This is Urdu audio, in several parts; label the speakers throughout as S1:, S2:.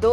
S1: 2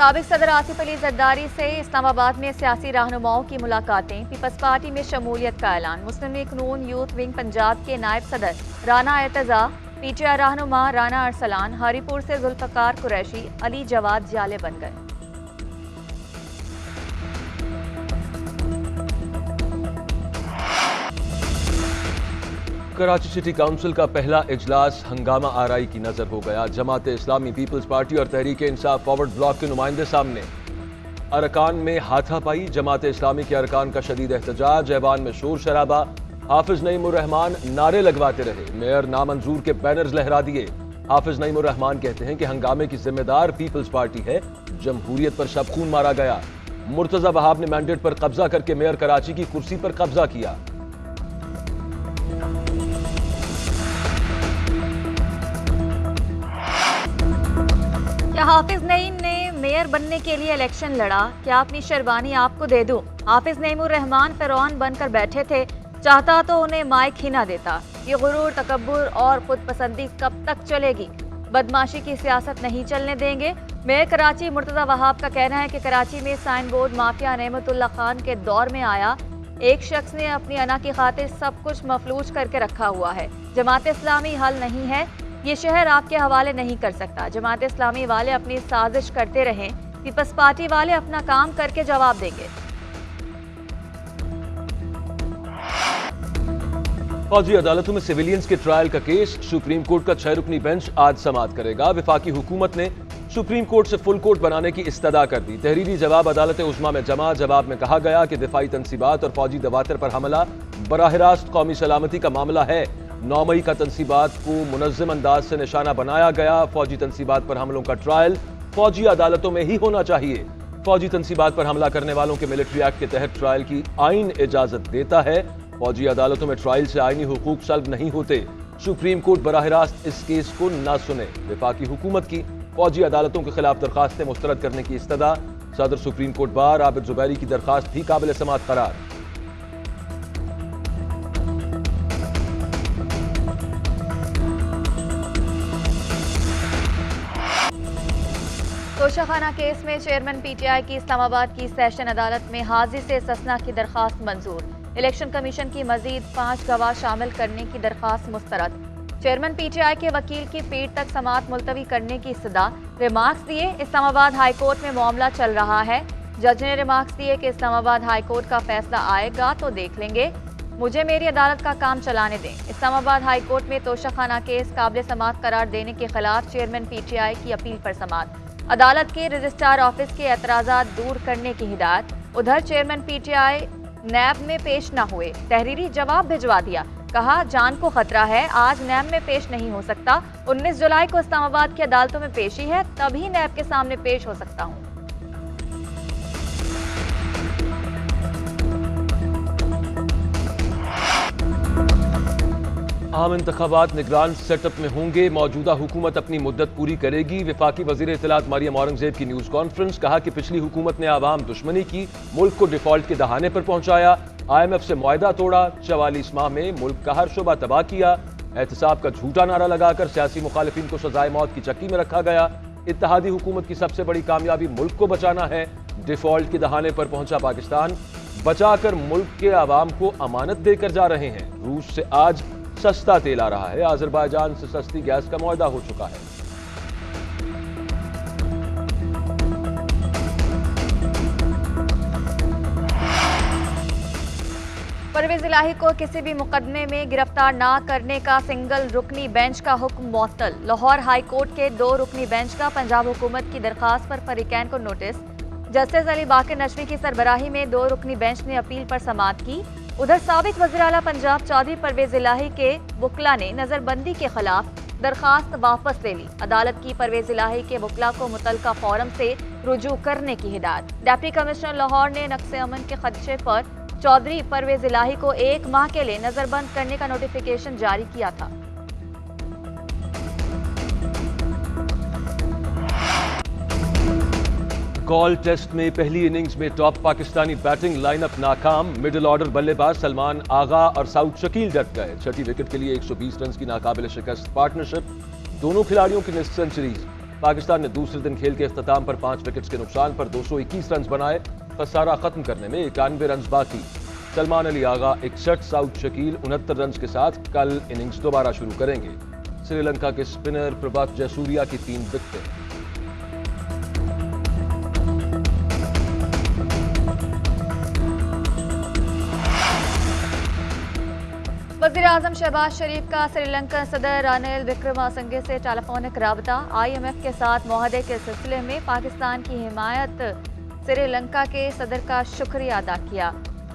S1: سابق صدر آصف علی زرداری سے اسلام آباد میں سیاسی رہنماؤں کی ملاقاتیں، پیپلز پارٹی میں شمولیت کا اعلان۔ مسلم لیگ نون یوتھ ونگ پنجاب کے نائب صدر Rana Irtaza, P T I رہنما رانا ارسلان، ہری پور سے ذوالفقار قریشی، علی جواد جالے بن گئے۔
S2: کراچی سٹی کونسل کا پہلا اجلاس ہنگامہ آرائی کی نظر ہو گیا۔ جماعت اسلامی، پیپلز پارٹی اور تحریک انصاف فارورڈ بلاک کے نمائندے سامنے۔ ارکان میں ہاتھا پائی، جماعت اسلامی کے ارکان کا شدید احتجاج، ایوان میں شور شرابہ، حافظ نعیم الرحمان نعرے لگواتے رہے، میئر نامنظور کے بینرز لہرا دیے۔ حافظ نعیم الرحمان کہتے ہیں کہ ہنگامے کی ذمہ دار پیپلز پارٹی ہے، جمہوریت پر شب خون مارا گیا۔ مرتضی وہاب نے مینڈیٹ پر قبضہ کر کے میئر کراچی کی کرسی پر قبضہ کیا۔
S1: کیا حافظ نعیم نے میئر بننے کے لیے الیکشن لڑا؟ کیا اپنی شیروانی آپ کو دے دوں؟ حافظ نعیم الرحمان فرعون بن کر بیٹھے تھے، چاہتا تو انہیں مائک ہی نہ دیتا۔ یہ غرور، تکبر اور خود پسندی کب تک چلے گی؟ بدماشی کی سیاست نہیں چلنے دیں گے۔ میئر کراچی مرتضی وہاب کا کہنا ہے کہ کراچی میں سائن بورڈ مافیا نعمت اللہ خان کے دور میں آیا۔ ایک شخص نے اپنی انا کی خاطر سب کچھ مفلوج کر کے رکھا ہوا ہے۔ جماعت اسلامی حل نہیں ہے، یہ شہر آپ کے حوالے نہیں کر سکتا۔ جماعت اسلامی والے اپنی سازش کرتے رہیں، پیپلز پارٹی والے اپنا کام کر کے جواب دیں گے۔
S2: فوجی عدالتوں میں سویلینز کے ٹرائل کا کیس، سپریم کورٹ کا 6 رکنی بینچ آج سماعت کرے گا۔ وفاقی حکومت نے سپریم کورٹ سے فل کورٹ بنانے کی استدعا کر دی۔ تحریری جواب عدالت عظمیٰ میں جمع۔ جواب میں کہا گیا کہ دفاعی تنصیبات اور فوجی دواتر پر حملہ براہ راست قومی سلامتی کا معاملہ ہے۔ 9 مئی کا تنصیبات کو منظم انداز سے نشانہ بنایا گیا۔ فوجی تنصیبات پر حملوں کا ٹرائل فوجی عدالتوں میں ہی ہونا چاہیے۔ فوجی تنصیبات پر حملہ کرنے والوں کے ملٹری ایکٹ کے تحت ٹرائل کی آئین اجازت دیتا ہے۔ فوجی عدالتوں میں ٹرائل سے آئینی حقوق سلب نہیں ہوتے۔ سپریم کورٹ براہ راست اس کیس کو نہ سنے۔ وفاقی حکومت کی فوجی عدالتوں کے خلاف درخواستیں مسترد کرنے کی استدعا۔ صدر سپریم کورٹ بار عابد زبیری کی درخواست بھی قابل سماعت قرار۔
S1: توشہ خانہ کیس میں چیئرمین پی ٹی آئی کی اسلام آباد کی سیشن عدالت میں حاضری سے استثناء کی درخواست منظور۔ الیکشن کمیشن کی مزید 5 گواہ شامل کرنے کی درخواست مسترد۔ چیئرمین پی ٹی آئی کے وکیل کی پیٹ تک سماعت ملتوی کرنے کی استدعا۔ ریمارکس دیے، اسلام آباد ہائی کورٹ میں معاملہ چل رہا ہے۔ جج نے ریمارکس دیے کہ اسلام آباد ہائی کورٹ کا فیصلہ آئے گا تو دیکھ لیں گے، مجھے میری عدالت کا کام چلانے دیں۔ اسلام آباد ہائی کورٹ میں توشہ خانہ کیس قابل سماعت قرار دینے کے خلاف چیئرمین پی ٹی آئی کی اپیل پر سماعت۔ عدالت کے رجسٹرار آفس کے اعتراضات دور کرنے کی ہدایت۔ ادھر chairman P T I NAB میں پیش نہ ہوئے، تحریری جواب بھجوا دیا، کہا جان کو خطرہ ہے، آج نیب میں پیش نہیں ہو سکتا، 19 جولائی کو اسلام آباد کی عدالتوں میں پیشی ہے، تبھی نیب کے سامنے پیش ہو سکتا ہوں۔
S2: عام انتخابات نگران سیٹ اپ میں ہوں گے، موجودہ حکومت اپنی مدت پوری کرے گی۔ وفاقی وزیر اطلاعات مریم اورنگزیب کی نیوز کانفرنس، کہا کہ پچھلی حکومت نے عوام دشمنی کی، ملک کو ڈیفالٹ کے دہانے پر پہنچایا، IMF سے معاہدہ توڑا، 44 ماہ میں ملک کا ہر شعبہ تباہ کیا، احتساب کا جھوٹا نعرہ لگا کر سیاسی مخالفین کو سزائے موت کی چکی میں رکھا گیا۔ اتحادی حکومت کی سب سے بڑی کامیابی ملک کو بچانا ہے، ڈیفالٹ کے دہانے پر پہنچا پاکستان، بچا کر ملک کے عوام کو امانت دے کر جا رہے ہیں۔ روس سے آج سستا تیل آ رہا ہے، آذربائیجان سے سستی گیس کا معاہدہ ہو چکا ہے۔
S1: پرویز الہی کو کسی بھی مقدمے میں گرفتار نہ کرنے کا سنگل رکنی بینچ کا حکم معطل۔ لاہور ہائی کورٹ کے 2 رکنی بینچ کا پنجاب حکومت کی درخواست پر فریقین کو نوٹس۔ جسٹس علی باقر نشوی کی سربراہی میں 2 رکنی بینچ نے اپیل پر سماعت کی۔ ادھر سابق وزیر اعلیٰ پنجاب چودھری پرویز الہی کے وکلاء نے نظر بندی کے خلاف درخواست واپس لے لی۔ عدالت کی پرویز الہی کے وکلاء کو متعلقہ فورم سے رجوع کرنے کی ہدایت۔ ڈپٹی کمشنر لاہور نے نقص امن کے خدشے پر چودھری پرویز الہی کو 1 ماہ کے لیے نظر بند کرنے کا نوٹیفیکیشن جاری کیا تھا۔
S2: کال ٹیسٹ میں پہلی اننگز میں top Pakistani batting line up ناکام، مڈل آرڈر بلے باز سلمان آغا اور سعود شکیل ڈٹ گئے۔ چھٹی وکٹ کے لیے 120 رنز کی ناقابل شکست پارٹنرشپ، دونوں کھلاڑیوں کی نصف سنچریز۔ پاکستان نے دوسرے دن کھیل کے اختتام پر 5 وکٹس کے نقصان پر 221 رنز بنائے، خسارہ ختم کرنے میں 91 رنز باقی۔ سلمان علی آغا 61، ساؤتھ شکیل 69 رنز کے ساتھ کل اننگز دوبارہ شروع کریں گے۔ سری لنکا کے سپنر پربھات جے سوریا کی 3 وکٹیں۔
S1: وزیراعظم شہباز شریف کا سری لنکن صدر رانیل وکرماسنگھے سے ٹیلی فونک رابطہ، IMF کے ساتھ معاہدے کے سلسلے میں پاکستان کی حمایت، سری لنکا کے صدر کا شکریہ ادا کیا۔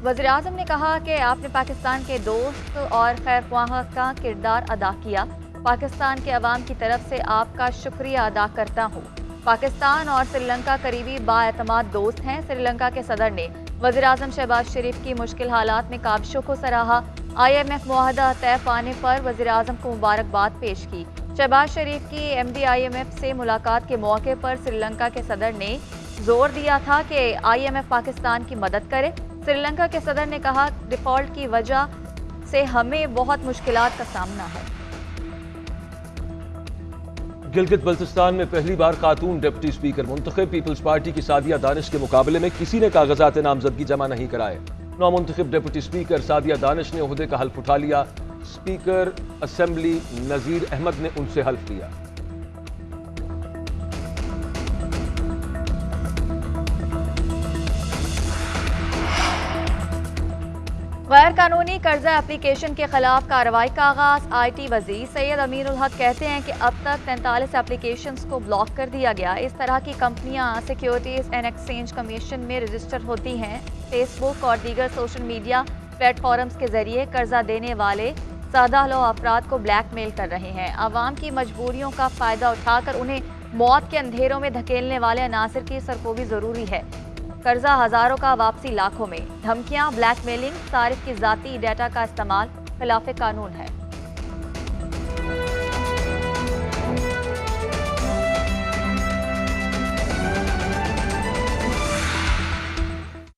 S1: وزیراعظم نے کہا کہ آپ نے پاکستان کے دوست اور خیر خواہ کا کردار ادا کیا، پاکستان کے عوام کی طرف سے آپ کا شکریہ ادا کرتا ہوں۔ پاکستان اور سری لنکا قریبی بااعتماد دوست ہیں۔ سری لنکا کے صدر نے وزیراعظم شہباز شریف کی مشکل حالات میں کاوشوں کو سراہا۔ IMF معاہدہ طے پانے پر وزیراعظم کو مبارکباد پیش کی۔ شہباز شریف کی MD IMF سے ملاقات کے موقع پر سری لنکا کے صدر نے زور دیا تھا کہ IMF پاکستان کی مدد کرے۔ سری لنکا کے صدر نے کہا، ڈیفالٹ کی وجہ سے ہمیں بہت مشکلات کا سامنا ہے۔
S2: گلگت بلتستان میں پہلی بار خاتون ڈپٹی اسپیکر منتخب، پیپلز پارٹی کی سعدیہ دانش کے مقابلے میں کسی نے کاغذات نامزدگی جمع نہیں کرائے۔ نومنتخب ڈپٹی اسپیکر سعدیہ دانش نے عہدے کا حلف اٹھا لیا۔ اسپیکر اسمبلی نذیر احمد نے ان سے حلف لیا۔
S1: غیر قانونی قرضہ اپلیکیشن کے خلاف کارروائی کا آغاز۔ IT وزیر سید امیر الحق کہتے ہیں کہ اب تک 43 اپلیکیشنز کو بلاک کر دیا گیا۔ اس طرح کی کمپنیاں سیکیورٹیز اینڈ ایکسچینج کمیشن میں رجسٹر ہوتی ہیں۔ فیس بک اور دیگر سوشل میڈیا پلیٹ فارمز کے ذریعے قرضہ دینے والے سادہ لو افراد کو بلیک میل کر رہے ہیں۔ عوام کی مجبوریوں کا فائدہ اٹھا کر انہیں موت کے اندھیروں میں دھکیلنے والے عناصر کی سرکوبی ضروری ہے۔ قرضہ ہزاروں کا، واپسی لاکھوں میں۔ دھمکیاں، بلیک میلنگ، صارف کی ذاتی ڈیٹا کا استعمال خلاف قانون ہے۔